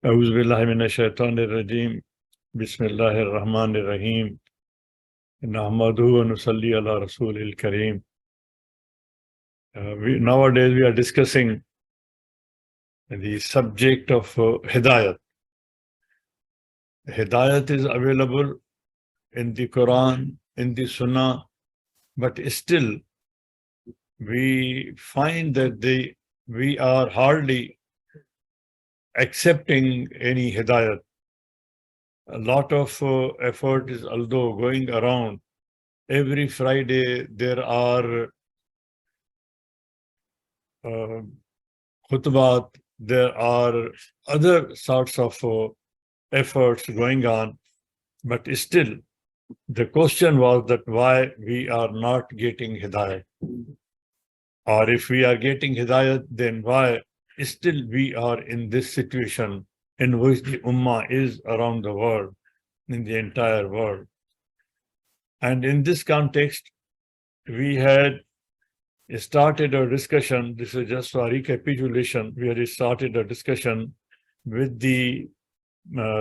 أعوذ بالله من الشيطان الرجيم بسم الله الرحمن الرحيم نحمده ونصلي على رسول الكريم. Nowadays we are discussing the subject of Hidaayat. Hidaayat is available in the Quran, in the Sunnah, but still we find that we are hardly accepting any Hidaayat. A lot of effort is although going around. Every Friday there are khutbat, there are other sorts of efforts going on, but still the question was that why we are not getting Hidayat. Or if we are getting Hidayat, then why still we are in this situation in which the Ummah is around the world, in the entire world. And in this context, we had started a discussion. This is just a recapitulation. We had started a discussion with the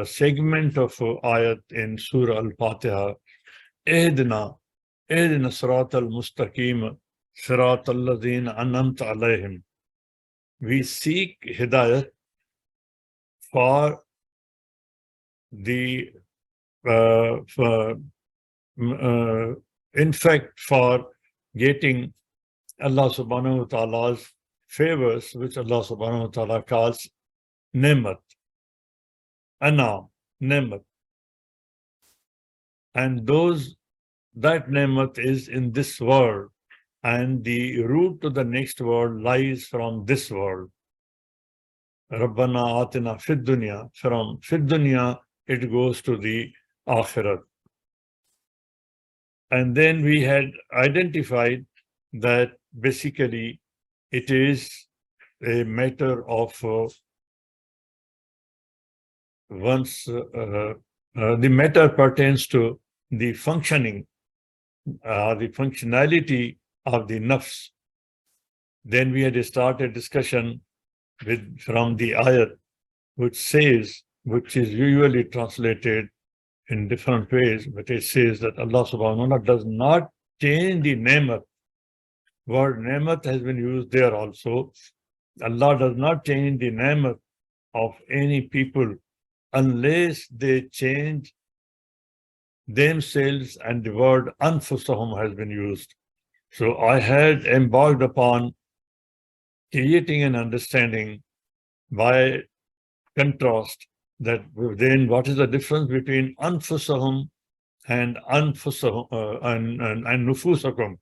segment of ayat in Surah Al-Fatiha. Ehdina Sirat al-Mustaqim, Sirat al-Ladhina Anamta alayhim. We seek Hidayat for the, in fact, for getting Allah subhanahu wa ta'ala's favors, which Allah subhanahu wa ta'ala calls Nemat, Anam, Nemat. And that Nemat is in this world, and the route to the next world lies from this world. Rabbana atina fid dunya, from fid dunya it goes to the akhirat. And then we had identified that basically it is a matter of the matter pertains to the functioning, the functionality of the nafs. Then we had started discussion from the ayat, which is usually translated in different ways, but it says that Allah subhanahu wa ta'ala does not change the nemat. Word nemat has been used there also. Allah does not change the nemat of any people unless they change themselves, and the word anfusahum has been used. So I had embarked upon creating an understanding by contrast that then what is the difference between anfusahum and anfusahum and nufusakum.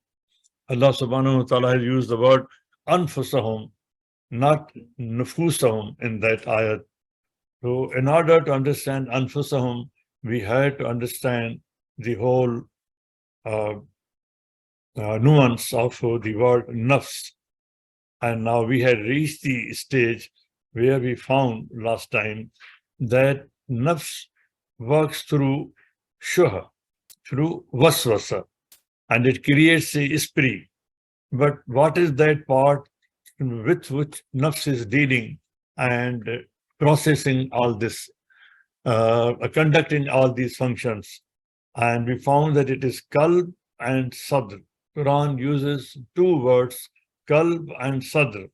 Allah subhanahu wa ta'ala has used the word anfusahum, not nufusahum in that ayat. So in order to understand anfusahum, we had to understand the whole nuance of the word nafs. And now we had reached the stage where we found last time that nafs works through shubha, through waswasa, and it creates a esprit. But what is that part with which nafs is dealing and processing all this, conducting all these functions? And we found that it is qalb and sadr. Quran uses two words, qalb and sadr.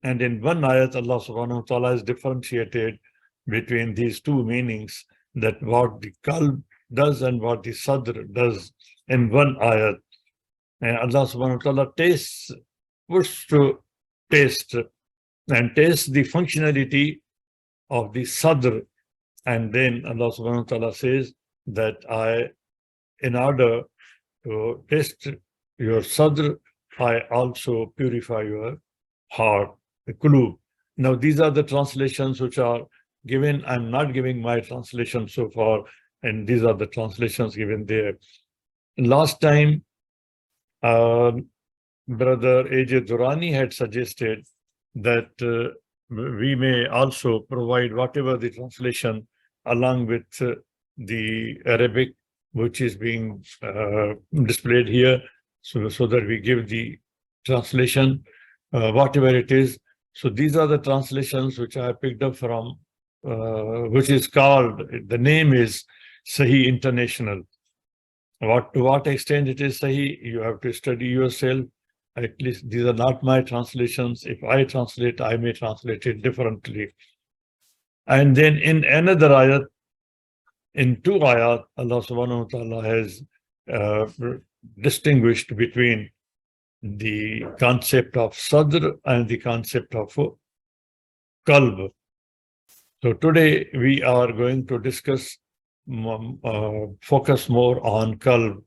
And in one ayat, Allah subhanahu wa ta'ala has differentiated between these two meanings, that what the qalb does and what the sadr does in one ayat. And Allah subhanahu wa ta'ala puts to taste the functionality of the sadr. And then Allah subhanahu wa ta'ala says that in order to test your sadr, I also purify your heart, the qulub. Now, these are the translations which are given. I'm not giving my translation so far, and these are the translations given there. Last time, Brother A.J. Durrani had suggested that we may also provide whatever the translation along with the Arabic, which is being displayed here, so that we give the translation, whatever it is. So these are the translations which I picked up from which is called, the name is Sahih International. To what extent it is Sahih, you have to study yourself. At least these are not my translations. If I translate, I may translate it differently. And then in another ayat, in two ayat, Allah subhanahu wa ta'ala has uh, distinguished between the concept of sadr and the concept of qalb. So today we are going to discuss, focus more on qalb.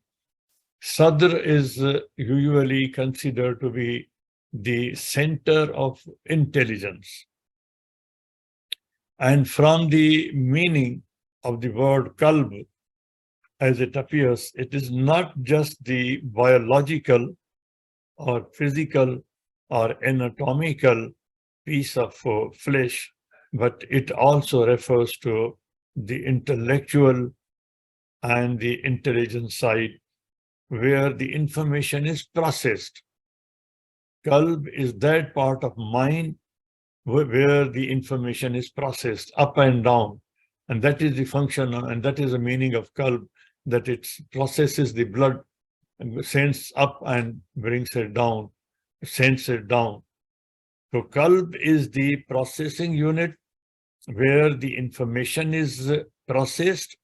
Sadr is usually considered to be the center of intelligence. And from the meaning of the word qalb, as it appears, it is not just the biological or physical or anatomical piece of flesh, but it also refers to the intellectual and the intelligent side where the information is processed. Qalb is that part of mind where the information is processed up and down. And that is the function, and that is the meaning of qalb, that it processes the blood and sends up and brings it down, sends it down. So qalb is the processing unit where the information is processed,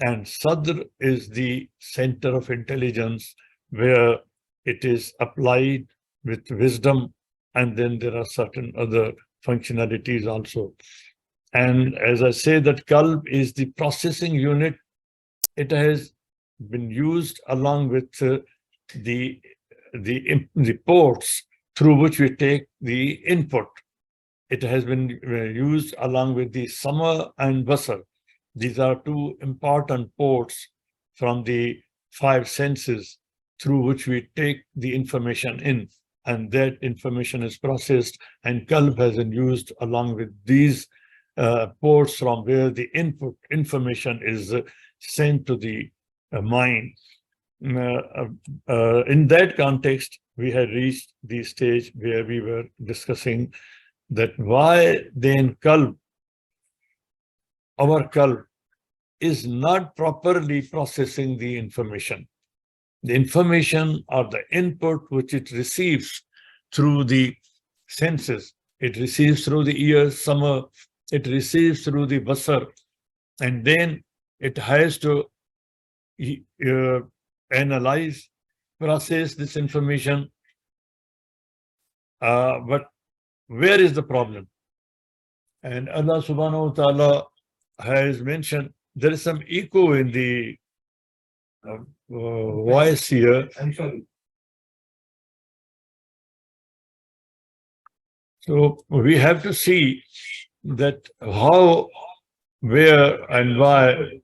and sadr is the center of intelligence where it is applied with wisdom, and then there are certain other functionalities also. And as I say that qalb is the processing unit, it has been used along with the ports through which we take the input. It has been used along with the sama and basar. These are two important ports from the five senses through which we take the information in, and that information is processed, and qalb has been used along with these ports from where the input information is sent to the mind. In that context, we had reached the stage where we were discussing that why then qalb, our qalb, is not properly processing the information. The information or the input which it receives through the senses, it receives through the ears, sama, it receives through the basar, and then it has to analyze, process this information. But where is the problem? And Allah subhanahu wa ta'ala has mentioned there is some echo in the voice here. I'm sorry. So we have to see that how, where, and why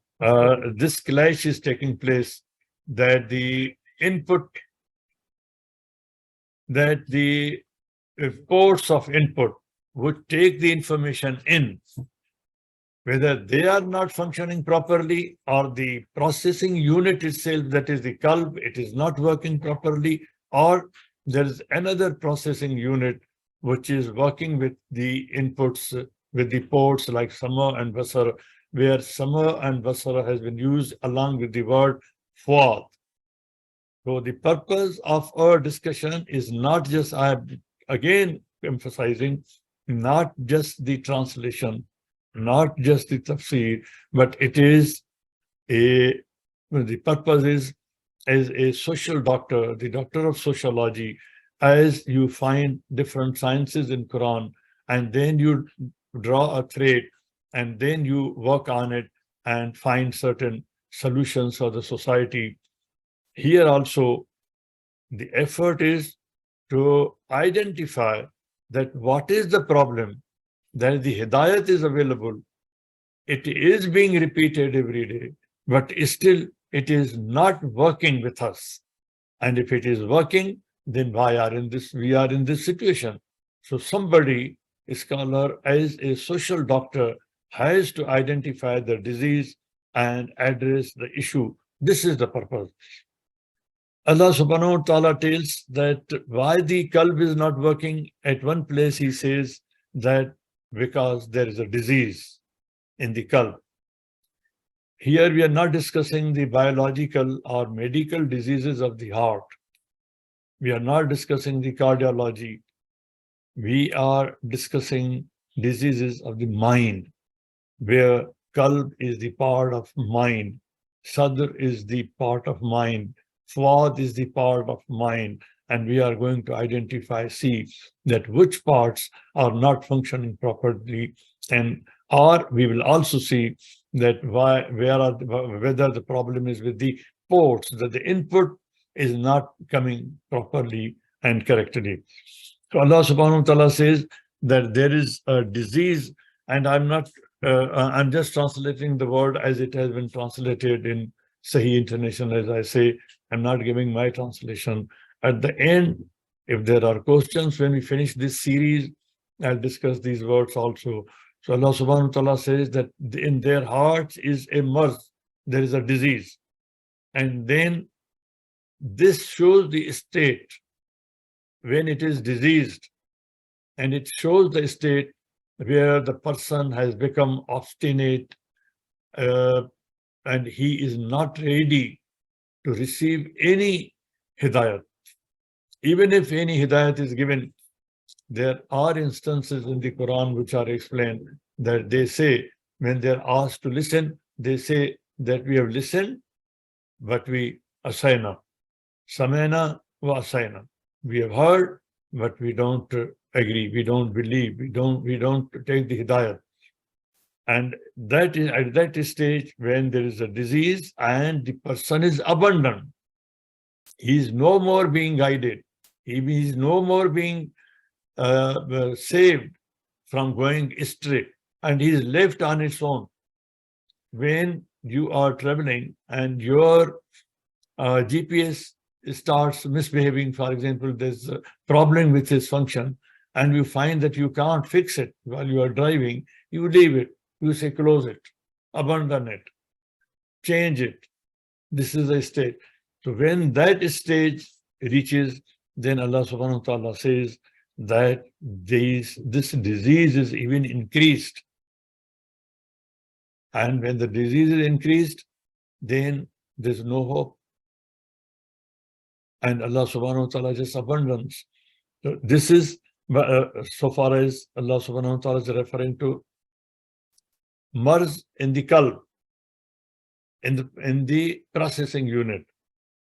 this clash is taking place, that the input, that the ports of input would take the information in, whether they are not functioning properly or the processing unit itself, that is the qalb, it is not working properly, or there is another processing unit which is working with the inputs, with the ports like sama and basar, where sama and basara has been used along with the word fuad. So the purpose of our discussion is not just, I am again emphasizing, not just the translation, not just the tafsir, but it is the purpose is, as a social doctor, the doctor of sociology, as you find different sciences in Quran, and then you draw a thread, and then you work on it and find certain solutions for the society. Here also, the effort is to identify that what is the problem, that the Hidaayat is available, it is being repeated every day, but still it is not working with us. And if it is working, then why are we are in this situation? So somebody, a scholar, as a social doctor, has to identify the disease and address the issue. This is the purpose. Allah subhanahu wa ta'ala tells that why the qalb is not working. At one place he says that because there is a disease. in the qalb. Here we are not discussing the biological or medical diseases of the heart. We are not discussing the cardiology. We are discussing diseases of the mind, where qalb is the part of mind, sadr is the part of mind, fuad is the part of mind, and we are going to identify, see that which parts are not functioning properly, and or we will also see that whether the problem is with the ports, that the input is not coming properly and correctly. So Allah subhanahu wa ta'ala says that there is a disease, and I'm just translating the word as it has been translated in Sahih International. As I say, I'm not giving my translation. At the end, if there are questions when we finish this series, I'll discuss these words also. So Allah subhanahu wa ta'ala says that in their hearts is a marz, there is a disease. And then this shows the state when it is diseased, and it shows the state where the person has become obstinate and he is not ready to receive any hidayat. Even if any hidayat is given, there are instances in the Quran which are explained that they say, when they're asked to listen, they say that we have listened, but we asayna. Samena wa asayna. We have heard, but we don't agree, we don't believe, we don't take the hidayat. And that is at that stage when there is a disease and the person is abandoned. He is no more being guided. He is no more being saved from going astray, and he is left on its own. When you are traveling and your GPS starts misbehaving, for example, there's a problem with its function, and you find that you can't fix it while you are driving, you leave it. You say, close it, abandon it, change it. This is a state. So when that stage reaches, then Allah subhanahu wa ta'ala says that this disease is even increased. And when the disease is increased, then there's no hope. And Allah subhanahu wa ta'ala just abandons. So this is so far as Allah subhanahu wa ta'ala is referring to marz in the qalb, in the processing unit.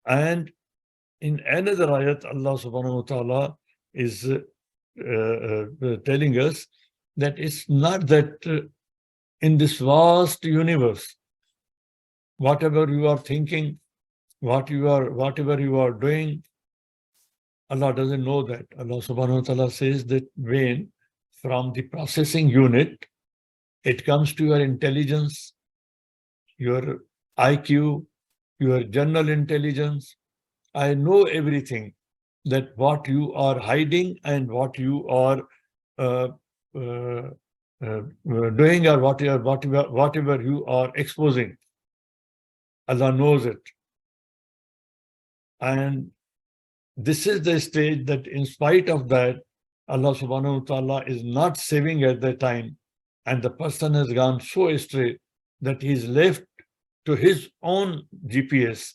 And in another ayat, Allah subhanahu wa ta'ala is telling us that it's not that in this vast universe, whatever you are thinking, whatever you are doing, Allah doesn't know that. Allah subhanahu wa ta'ala says that when from the processing unit, it comes to your intelligence, your IQ, your general intelligence. I know everything, that what you are hiding and what you are doing, or whatever you are exposing. Allah knows it. And this is the stage that in spite of that, Allah subhanahu wa ta'ala is not saving at that time, and the person has gone so astray that he is left to his own GPS,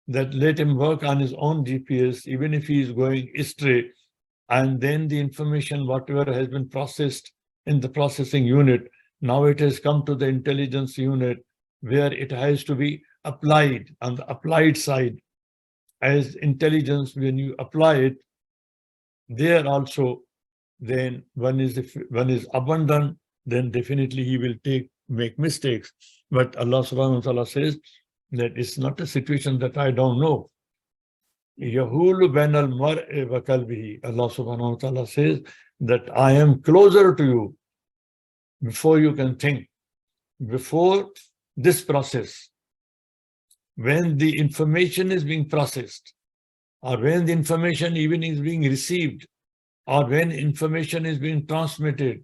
that let him work on his own GPS, even if he is going astray. And then the information, whatever has been processed in the processing unit, now it has come to the intelligence unit, where it has to be applied on the applied side. As intelligence, when you apply it, there also, then one is abundant, then definitely he will make mistakes. But Allah subhanahu wa ta'ala says that it's not a situation that I don't know. Yahulu bain al-mar'i wa qalbihi. Allah subhanahu wa ta'ala says that I am closer to you before you can think, before this process. When the information is being processed, or when the information even is being received, or when information is being transmitted,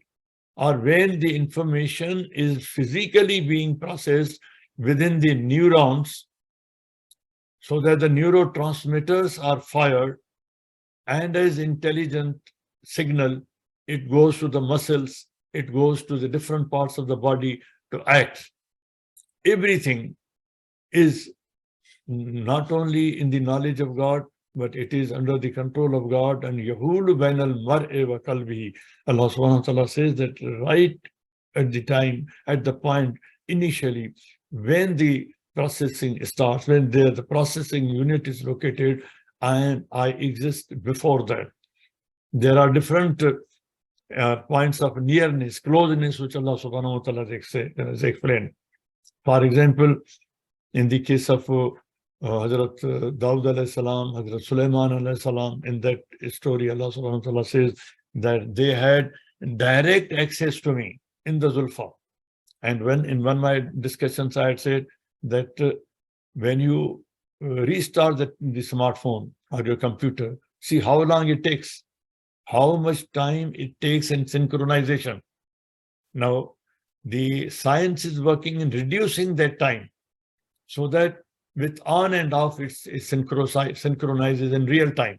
or when the information is physically being processed within the neurons, so that the neurotransmitters are fired, and as intelligent signal, it goes to the muscles, it goes to the different parts of the body to act. Everything is not only in the knowledge of God, but it is under the control of God. And Yahulu bainal mar'i wa qalbihi. Allah subhanahu wa ta'ala says that right at the time, at the point, initially, when the processing starts, when the processing unit is located, and I exist before that. There are different points of nearness, closeness, which Allah subhanahu wa ta'ala has explained. For example, in the case of Hazrat Dawud alayhi salam, Hazrat Sulaiman alayhi salam, in that story, Allah subhanahu wa ta'ala says that they had direct access to me in the Zulfa. And when in one of my discussions, I had said that when you restart the smartphone or your computer, see how long it takes, how much time it takes in synchronization. Now, the science is working in reducing that time so that with on and off, it synchronizes in real time.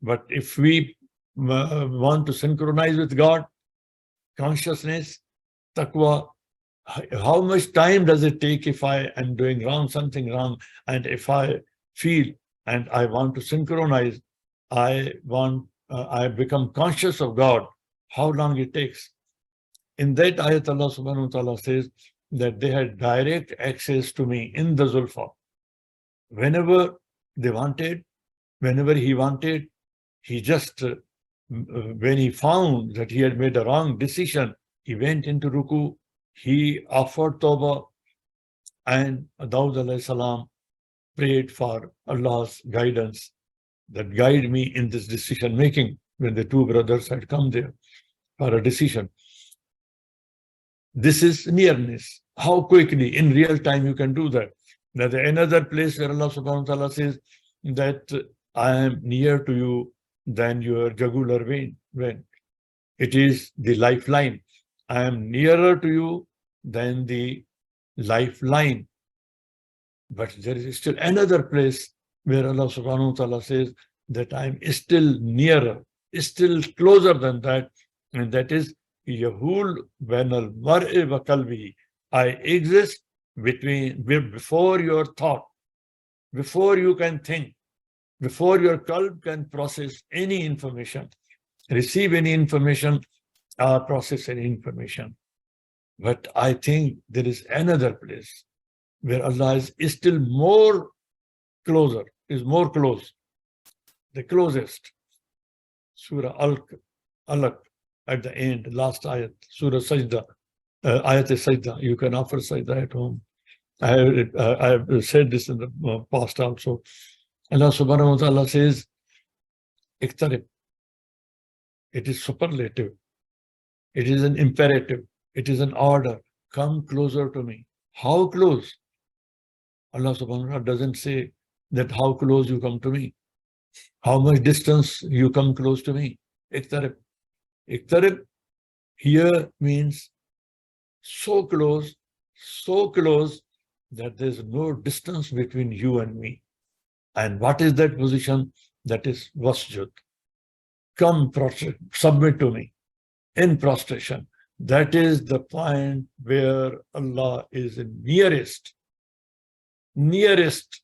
But if we want to synchronize with God, consciousness, taqwa, how much time does it take if I am doing something wrong, and if I feel and I want to synchronize, I become conscious of God, how long it takes. In that ayat, Allah subhanahu wa ta'ala says that they had direct access to me in the Zulfa. Whenever they wanted, whenever he wanted, he just, when he found that he had made a wrong decision, he went into ruku, he offered tawbah, and Dawud alayhi salam prayed for Allah's guidance, that guide me in this decision making, when the two brothers had come there for a decision. This is nearness. How quickly, in real time, you can do that. There's another place where Allah subhanahu wa ta'ala says that I am near to you than your jugular vein. It is the lifeline. I am nearer to you than the lifeline. But there is still another place where Allah subhanahu wa ta'ala says that I am still nearer, still closer than that, and that is Yahul bainal mar'i wa qalbihi. I exist before your thought, before you can think, before your qalb can process any information, receive any information, or process any information. But I think there is another place where Allah is still more closer, is more close, the closest. Surah Alaq at the end, last ayat, Surah Sajda, ayat Sajda. You can offer Sajda at home. I have said this in the past also. Allah subhanahu wa ta'ala says, Iqtarib. It is superlative. It is an imperative. It is an order. Come closer to me. How close? Allah subhanahu wa ta'ala doesn't say that how close you come to me. How much distance you come close to me. Iqtarib. Iqtarib here means so close that there's no distance between you and me. And what is that position? That is wasjud. Come prostrate, submit to me in prostration. That is the point where Allah is nearest. Nearest.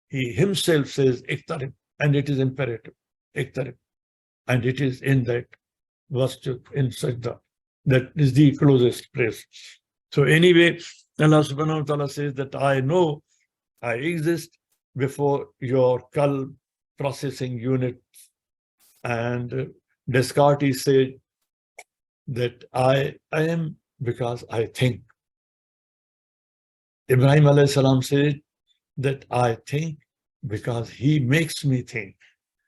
He himself says, Iqtarib, and it is imperative. Iqtarib. And it is in that wasjud, in sajda. That is the closest place. So anyway, Allah subhanahu wa ta'ala says that I know I exist before your qalb processing unit. And Descartes said that I am because I think. Ibrahim alayhi salam said that I think because he makes me think.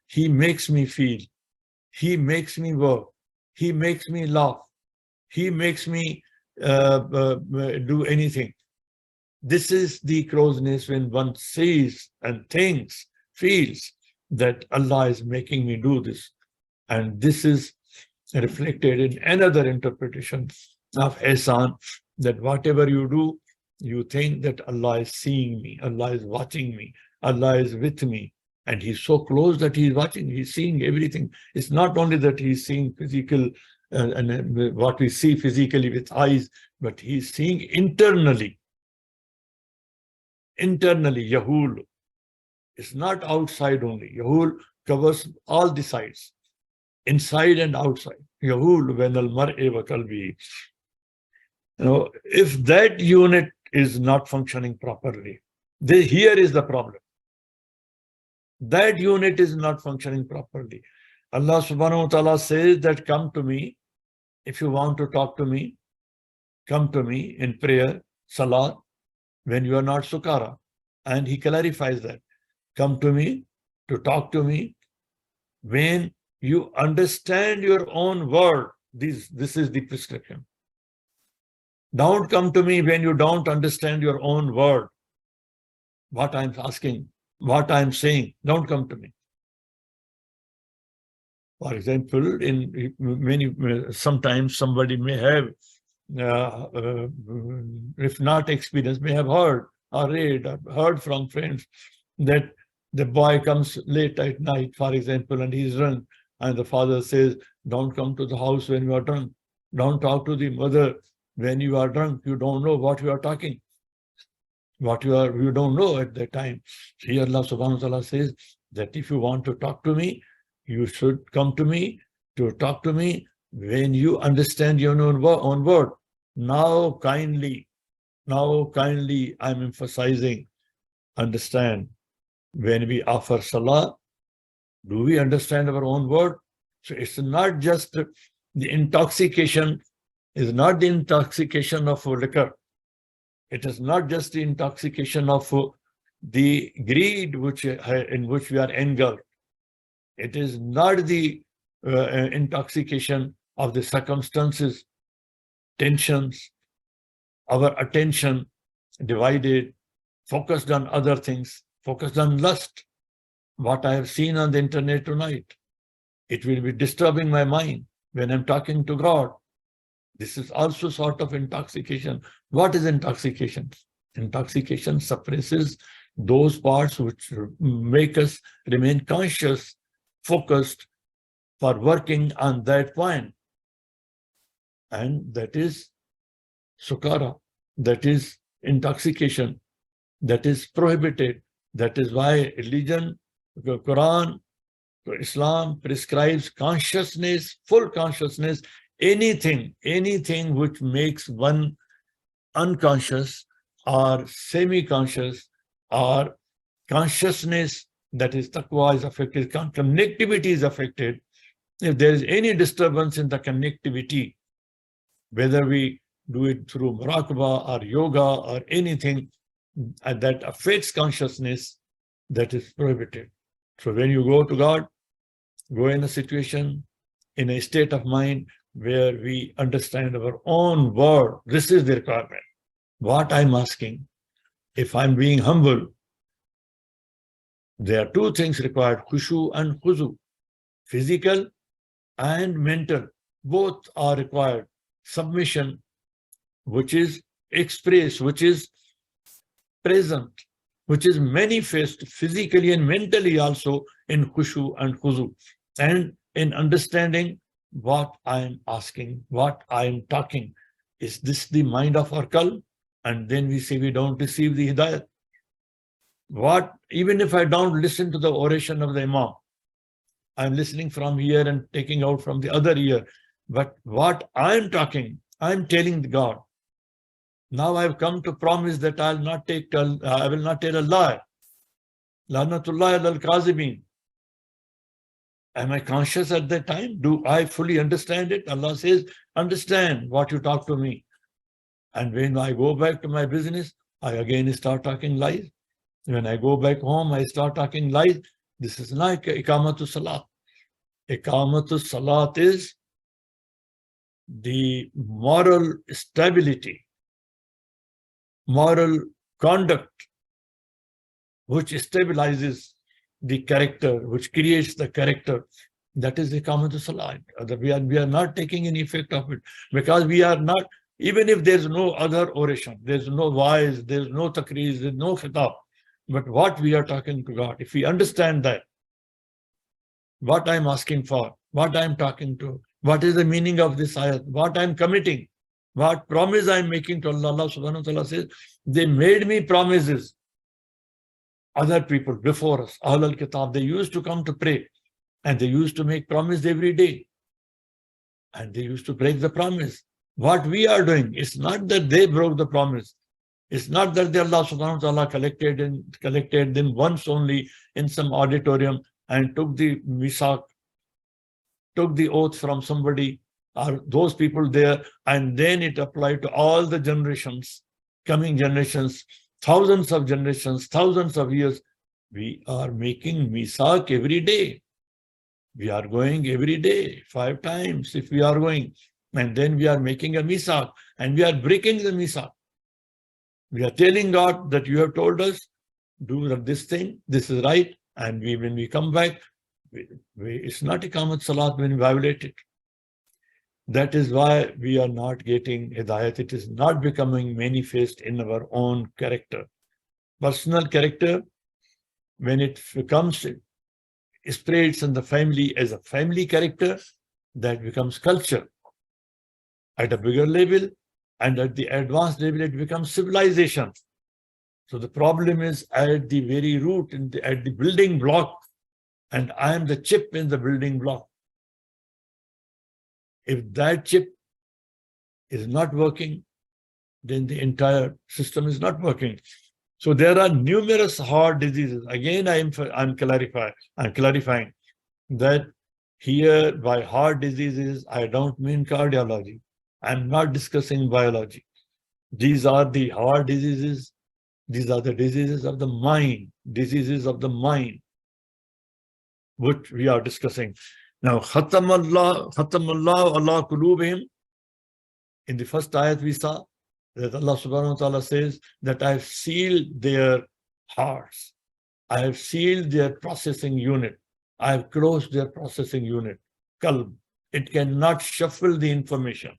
He makes me feel. He makes me work. He makes me laugh. He makes me do anything. This is the closeness when one sees and thinks, feels that Allah is making me do this. And this is reflected in another interpretation of ihsan, that whatever you do, you think that Allah is seeing me, Allah is watching me, Allah is with me. And he's so close that he's watching, he's seeing everything. It's not only that he's seeing physical and what we see physically with eyes, but he's seeing internally. Internally, Yahul is not outside only. Yahul covers all the sides, inside and outside. Yahul when al mar'i wa qalbi. If that unit is not functioning properly, here is the problem. That unit is not functioning properly. Allah subhanahu wa ta'ala says that come to me. If you want to talk to me, come to me in prayer, salah, when you are not sukara. And he clarifies that. Come to me, to talk to me, when you understand your own word. This is the prescription. Don't come to me when you don't understand your own word. What I'm asking, what I'm saying, don't come to me. For example, in many, sometimes somebody may have, if not experienced, may have heard or read or heard from friends that the boy comes late at night, for example, and he's drunk, and the father says, don't come to the house when you are drunk. Don't talk to the mother when you are drunk. You don't know what you are talking. You don't know at that time. Here Allah subhanahu wa ta'ala says that if you want to talk to me, you should come to me to talk to me when you understand your own word. Now kindly, I'm emphasizing, understand. When we offer salah, do we understand our own word? So it's not just the intoxication, is not the intoxication of liquor. It is not just the intoxication of the greed in which we are engulfed. It is not the intoxication of the circumstances, tensions, our attention divided, focused on other things, focused on lust. What I have seen on the internet tonight, it will be disturbing my mind when I'm talking to God. This is also sort of intoxication. What is intoxication? Intoxication suppresses those parts which make us remain conscious, focused for working on that point. And that is sukara, that is intoxication, that is prohibited. That is why religion, the Quran, Islam prescribes consciousness, full consciousness. Anything which makes one unconscious or semi-conscious or consciousness, that is taqwa, is affected, connectivity is affected. If there is any disturbance in the connectivity, whether we do it through muraqabah or yoga or anything that affects consciousness, that is prohibited. So when you go to God, go in a situation, in a state of mind where we understand our own word. This is the requirement. What I'm asking, if I'm being humble, there are two things required, khushu and khuzu, physical and mental. Both are required. Submission, which is expressed, which is present, which is manifest physically and mentally also in khushu and khuzu, and in understanding what I am asking, what I am talking. Is this the mind of our qalb? And then we say we don't receive the Hidaayat. Even if I don't listen to the oration of the Imam, I'm listening from here and taking out from the other ear. But what I'm talking, I'm telling God. Now I've come to promise that I will not tell a lie. Lanatullah al-Kazibin. Am I conscious at that time? Do I fully understand it? Allah says, understand what you talk to me. And when I go back to my business, I again start talking lies. When I go back home, I start talking lies. This is like iqamatu salat. Iqamatu salat is the moral stability, moral conduct, which stabilizes the character, which creates the character. That is the iqamatu salat. We are not taking any effect of it, because we are not, even if there's no other oration, there's no voice, there's no takreez, there's no khitab. But what we are talking to God, if we understand that, what I'm asking for, what I'm talking to, What is the meaning of this ayat? What I'm committing? What promise I'm making to Allah? Allah subhanahu wa ta'ala says, they made me promises. Other people before us, Ahl al-Kitab, they used to come to pray and they used to make promise every day. And they used to break the promise. What we are doing, it's not that they broke the promise. It's not that the Allah subhanahu wa ta'ala collected them once only in some auditorium and took the misak, took the oath from somebody or those people there, and then it applied to all the generations, coming generations, thousands of generations, thousands of years. We are making misak every day. We are going every day, 5 times if we are going. And then we are making a misak and we are breaking the misak. We are telling God that you have told us, do this thing, this is right. And when we come back, it's not Iqamat Salat when we violate it. That is why we are not getting Hidayat. It is not becoming manifest in our own character. Personal character, when it becomes spreads in the family as a family character, that becomes culture. At a bigger level and at the advanced level, it becomes civilization. So the problem is at the very root, at the building block, and I am the chip in the building block. If that chip is not working, then the entire system is not working. So there are numerous heart diseases. Again, I'm clarifying that here by heart diseases, I don't mean cardiology. I'm not discussing biology. These are the heart diseases. These are the diseases of the mind, which we are discussing. Now, Khatam Allah ala qulubihim. In the first ayat we saw that Allah subhanahu wa ta'ala says that I have sealed their hearts. I have sealed their processing unit. I have closed their processing unit. Qalb. It cannot shuffle the information.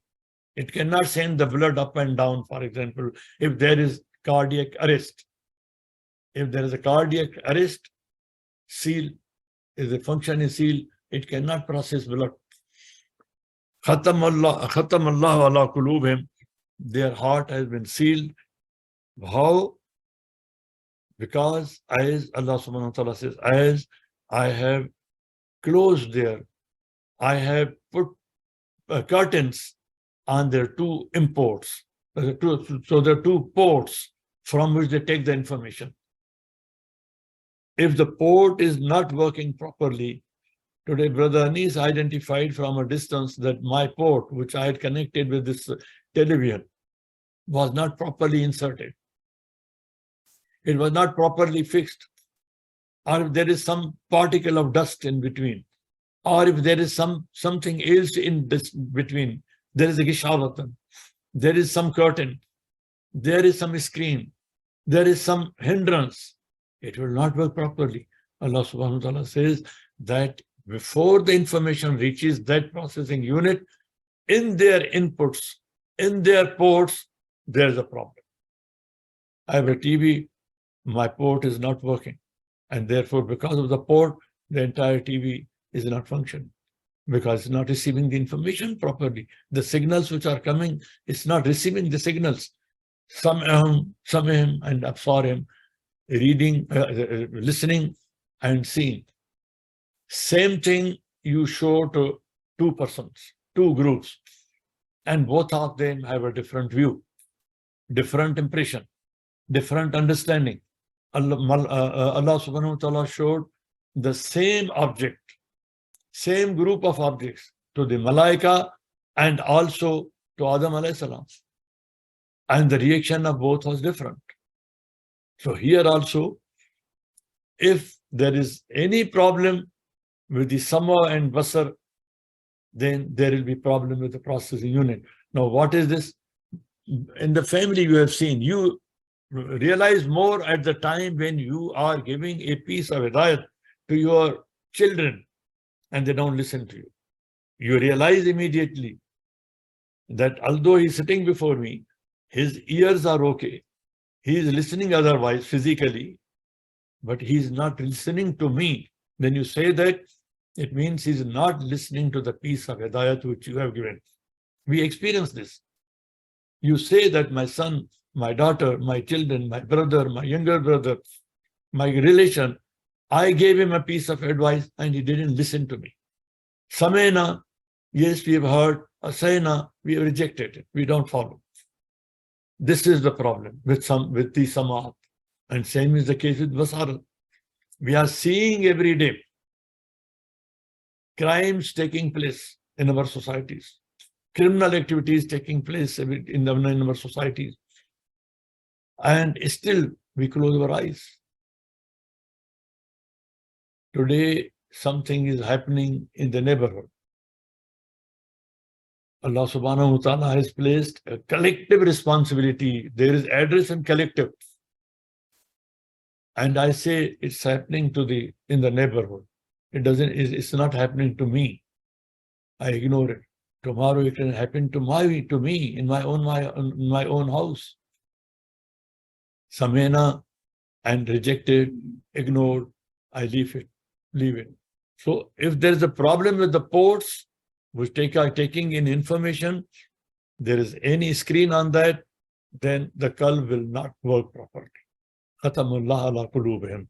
It cannot send the blood up and down, for example, if there is cardiac arrest. If there is a cardiac arrest, seal, if the function is sealed, it cannot process blood. Khatam Allah ala qulubihim. Their heart has been sealed. How? Because as Allah subhanahu wa ta'ala says, as I have closed I have put curtains on their 2 imports. So there are 2 ports from which they take the information. If the port is not working properly, today Brother Anis identified from a distance that my port, which I had connected with this television, was not properly inserted. It was not properly fixed. Or if there is some particle of dust in between, or if there is something else in this between, there is a gishawatan, there is some curtain, there is some screen, there is some hindrance, it will not work properly. Allah subhanahu wa ta'ala says that before the information reaches that processing unit, in their inputs, in their ports, there is a problem. I have a TV, my port is not working. And therefore, because of the port, the entire TV is not functioning, because it's not receiving the information properly. The signals which are coming, it's not receiving the signals. Sam'ahum and absarim, reading, listening and seeing. Same thing you show to 2 persons, 2 groups, and both of them have a different view, different impression, different understanding. Allah subhanahu wa ta'ala showed the same object, same group of objects to the Malaika and also to Adam alayhi salam. And the reaction of both was different. So here also, if there is any problem with the Sama and Basar, then there will be problem with the processing unit. Now, what is this? In the family you have seen, you realize more at the time when you are giving a piece of Hidayat to your children and they don't listen to you. You realize immediately that although he's sitting before me, his ears are okay. He is listening otherwise physically, but he is not listening to me. When you say that, It means he's not listening to the piece of Hidaayat which you have given. We experience this. You say that my son, my daughter, my children, my brother, my younger brother, my relation, I gave him a piece of advice and he didn't listen to me. Samena, yes, we have heard. Asayna, we have rejected it. We don't follow. This is the problem with the Samaat. And same is the case with Basarat. We are seeing every day crimes taking place in our societies, criminal activities taking place in our societies. And still we close our eyes. Today, something is happening in the neighborhood. Allah subhanahu wa ta'ala has placed a collective responsibility. There is address and collective. And I say it's happening in the neighborhood. It's not happening to me. I ignore it. Tomorrow it can happen to me in my own house. Samena and rejected, ignored, I leave it. So if there is a problem with the ports which are taking in information, there is any screen on that, then the qalb will not work properly. Khatamullah ala qulubihim.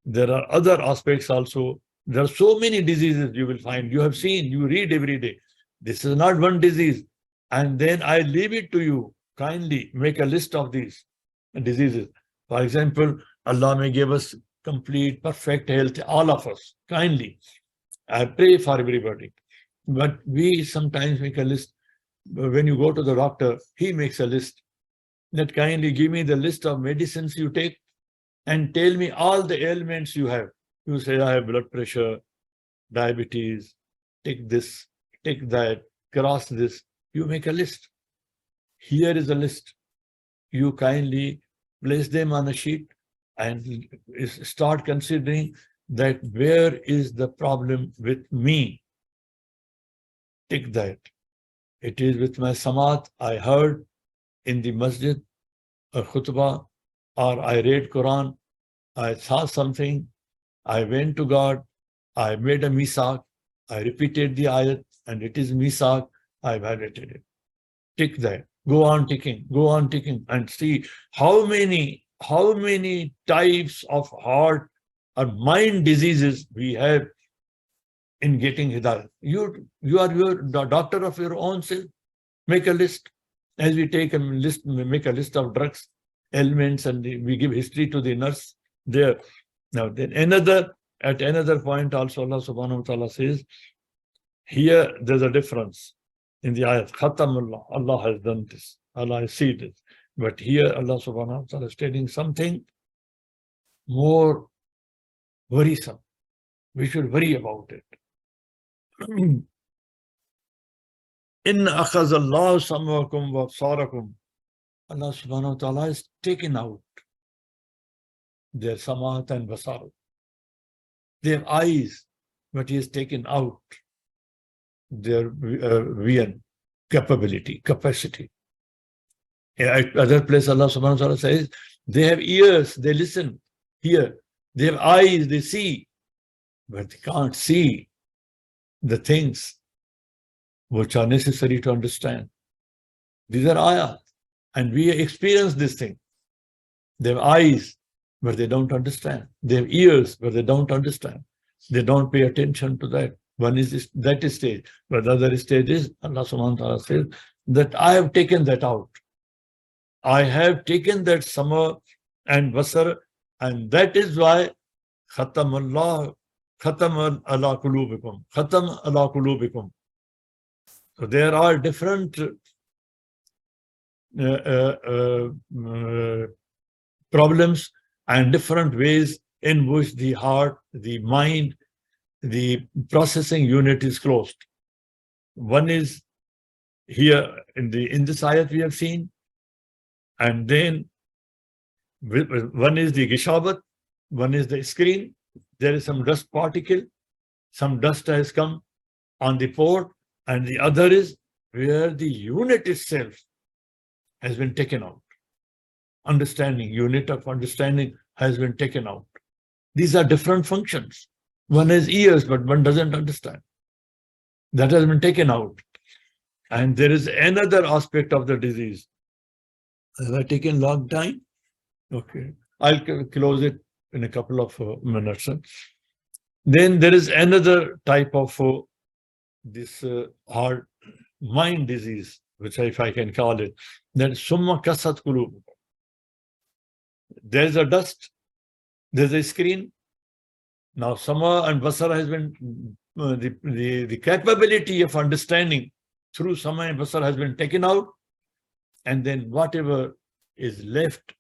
There are other aspects also. There are so many diseases you will find. You have seen, you read every day. This is not one disease. And then I leave it to you. Kindly make a list of these diseases. For example, Allah may give us complete, perfect health, all of us. Kindly. I pray for everybody. But we sometimes make a list. When you go to the doctor, he makes a list. That kindly give me the list of medicines you take and tell me all the ailments you have. You say, I have blood pressure, diabetes, take this, take that, cross this. You make a list. Here is a list. You kindly place them on a sheet and start considering that where is the problem with me. Take that. It is with my samat. I heard in the masjid or khutbah, or I read Quran, I saw something, I went to God, I made a misak, I repeated the ayat, and it is misak, I violated it. Tick that. Go on ticking, and see how many types of heart or mind diseases we have in getting Hidayat. You are the doctor of your own self. Make a list. As we make a list of drugs, ailments, and we give history to the nurse there. Now, then at another point also, Allah subhanahu wa ta'ala says, here there's a difference in the ayat. Khatamullah, Allah has done this. Allah has seen this. But here Allah subhanahu wa ta'ala is stating something more worrisome. We should worry about it. Inna akhazallahu sam'akum wa absarakum. Allah subhanahu wa ta'ala has taken out their samat and basar. They have eyes, but he has taken out their vision, capacity. At other place, Allah subhanahu wa ta'ala says, they have ears, they listen, hear. They have eyes, they see, but they can't see the things which are necessary to understand. These are ayat, and we experience this thing. They have eyes, but they don't understand. They have ears, but they don't understand. They don't pay attention to that. One is that stage, but the other stage is Allah subhanahu wa ta'ala says that I have taken that out. I have taken that sama and basar, and that is why khatam ala qulubikum. So there are different problems and different ways in which the heart, the mind, the processing unit is closed. One is here in this ayat we have seen, and then one is the gishabat, one is the screen. There is some dust particle, some dust has come on the port, and the other is where the unit itself has been taken out. Unit of understanding has been taken out. These are different functions. One has ears, but one doesn't understand. That has been taken out. And there is another aspect of the disease. Has I taken long time? Okay. I'll close it in a couple of minutes. Then there is another type of this heart mind disease, which if I can call it, then summa kasat kulub. There's a dust, there's a screen. Now sama and basara has been the capability of understanding through sama and basara has been taken out, and then whatever is left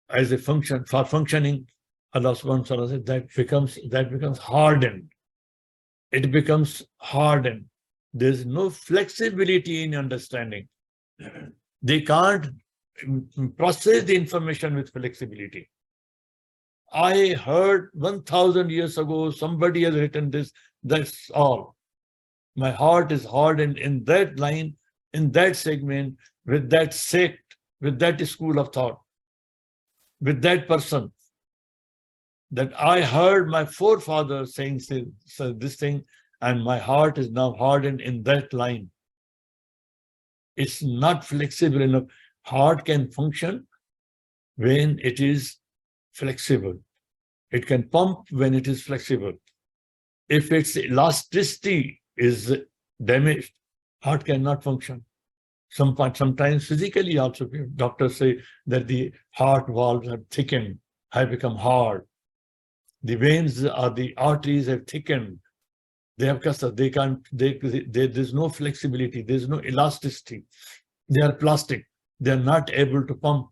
as a function for functioning, Allah subhanahu wa ta'ala said that becomes hardened. It becomes hardened. There's no flexibility in understanding. They can't process the information with flexibility. I heard 1,000 years ago, somebody has written this, that's all. My heart is hardened in that line, in that segment, with that sect, with that school of thought, with that person. That I heard my forefathers saying this thing, and my heart is now hardened in that line. It's not flexible enough. Heart can function when it is flexible. It can pump when it is flexible. If its elasticity is damaged, heart cannot function. Sometimes physically also, doctors say that the heart valves have thickened, have become hard. The veins or the arteries have thickened. They have custard. There's no flexibility. There's no elasticity. They are plastic. They are not able to pump.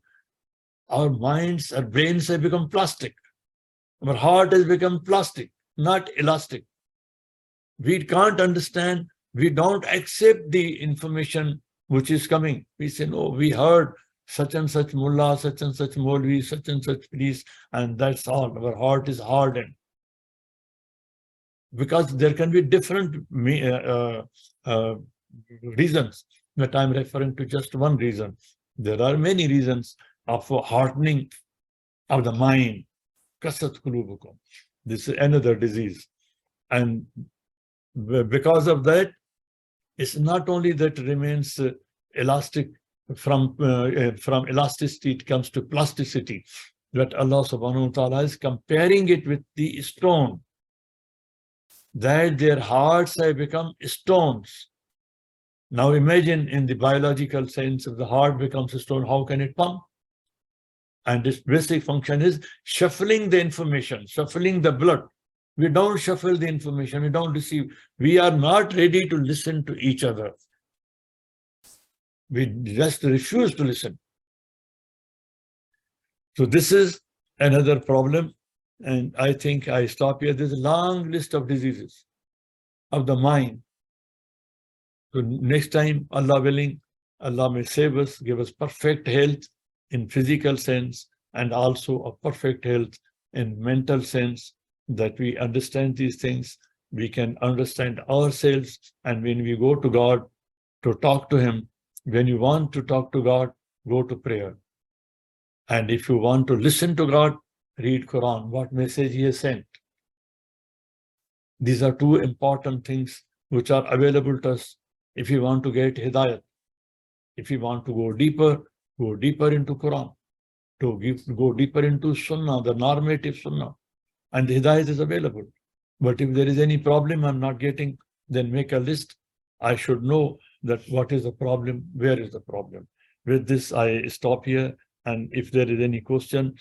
Our minds, our brains have become plastic. Our heart has become plastic, not elastic. We can't understand. We don't accept the information which is coming. We say, no, we heard such and such mullah, such and such Maulvi, such and such priest, and that's all. Our heart is hardened. Because there can be different reasons, but I'm referring to just one reason. There are many reasons of hardening of the mind. Kasat kulubukum. This is another disease. And because of that, it's not only that it remains elastic from elasticity, it comes to plasticity. That Allah subhanahu wa ta'ala is comparing it with the stone. That their hearts have become stones. Now imagine in the biological sense, if the heart becomes a stone, how can it pump? And its basic function is shuffling the information, shuffling the blood. We don't shuffle the information, we don't receive. We are not ready to listen to each other. We just refuse to listen. So this is another problem. And I think I stop here. There's a long list of diseases of the mind. So next time, Allah willing, Allah may save us, give us perfect health in physical sense, and also a perfect health in mental sense, that we understand these things, we can understand ourselves, and when we go to God to talk to Him, when you want to talk to God, go to prayer. And if you want to listen to God, read Quran, what message He has sent. These are two important things which are available to us if you want to get Hidaayat. If you want to go deeper into Quran, go deeper into Sunnah, the normative Sunnah, and the Hidaayat is available. But if there is any problem I'm not getting, then make a list. I should know that what is the problem, where is the problem. With this, I stop here, and if there is any question,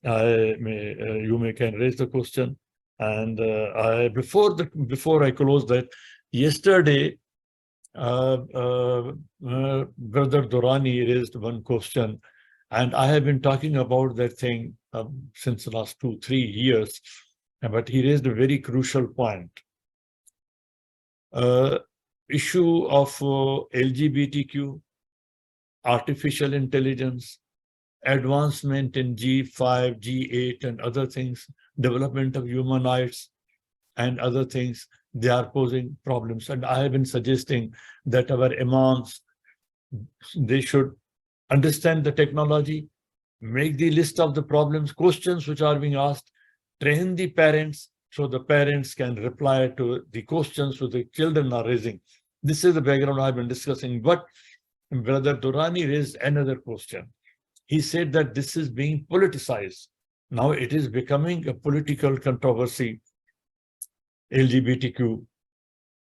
you can raise the question. And before I close that, yesterday, Brother Durrani raised one question, and I have been talking about that thing since the last 2-3 years, but he raised a very crucial point. Issue of LGBTQ, artificial intelligence, advancement in G5, G8, and other things, development of humanoids and other things, they are posing problems. And I have been suggesting that our imams, they should understand the technology, make the list of the problems, questions which are being asked, train the parents so the parents can reply to the questions that the children are raising. This is the background I've been discussing. But Brother Durrani raised another question. He said that this is being politicized. Now it is becoming a political controversy, LGBTQ,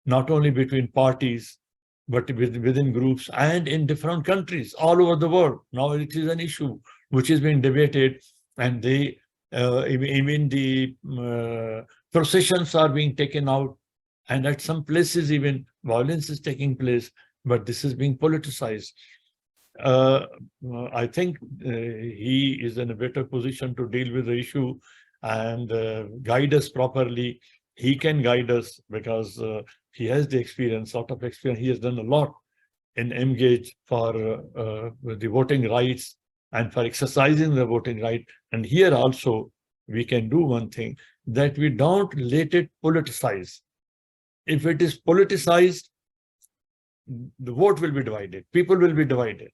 not only between parties, but within groups and in different countries all over the world. Now it is an issue which is being debated, and even the processions are being taken out, and at some places even violence is taking place, but this is being politicized. I think he is in a better position to deal with the issue and guide us properly. He can guide us because he has the experience, sort of experience. He has done a lot in engage for the voting rights and for exercising the voting right. And here also, we can do one thing, that we don't let it politicize. If it is politicized, the vote will be divided. People will be divided.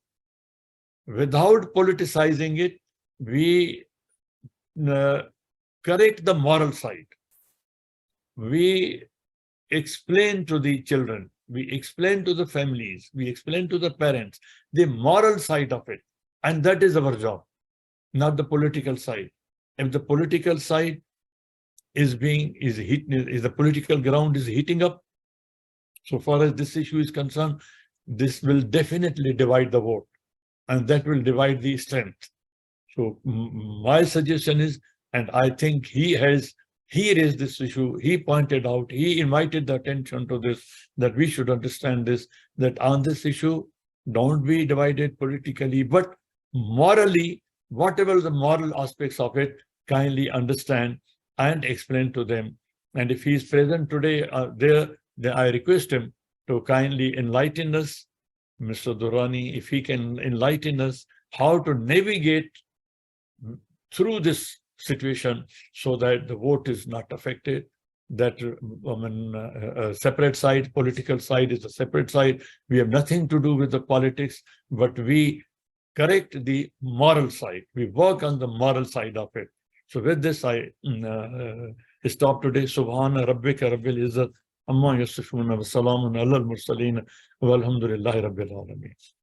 Without politicizing it, we correct the moral side. We explain to the children, we explain to the families, we explain to the parents the moral side of it. And that is our job, not the political side. If the political side is the political ground is heating up, so far as this issue is concerned, this will definitely divide the vote, and that will divide the strength. So my suggestion is, and I think he raised this issue, he pointed out, he invited the attention to this, that we should understand this, that on this issue, don't be divided politically, but morally, whatever the moral aspects of it, kindly understand and explain to them. And if he is present today then I request him to kindly enlighten us, Mr. Durrani, if he can enlighten us how to navigate through this situation so that the vote is not affected, that a separate side, political side is a separate side. We have nothing to do with the politics, but we correct the moral side. We work on the moral side of it. So with this, I stop today. Subhana Rabbika Rabbil Izzat Amma Yasifuna wa Salamun Alal Mursaleen Walhamdulillahi Rabbil Alameen.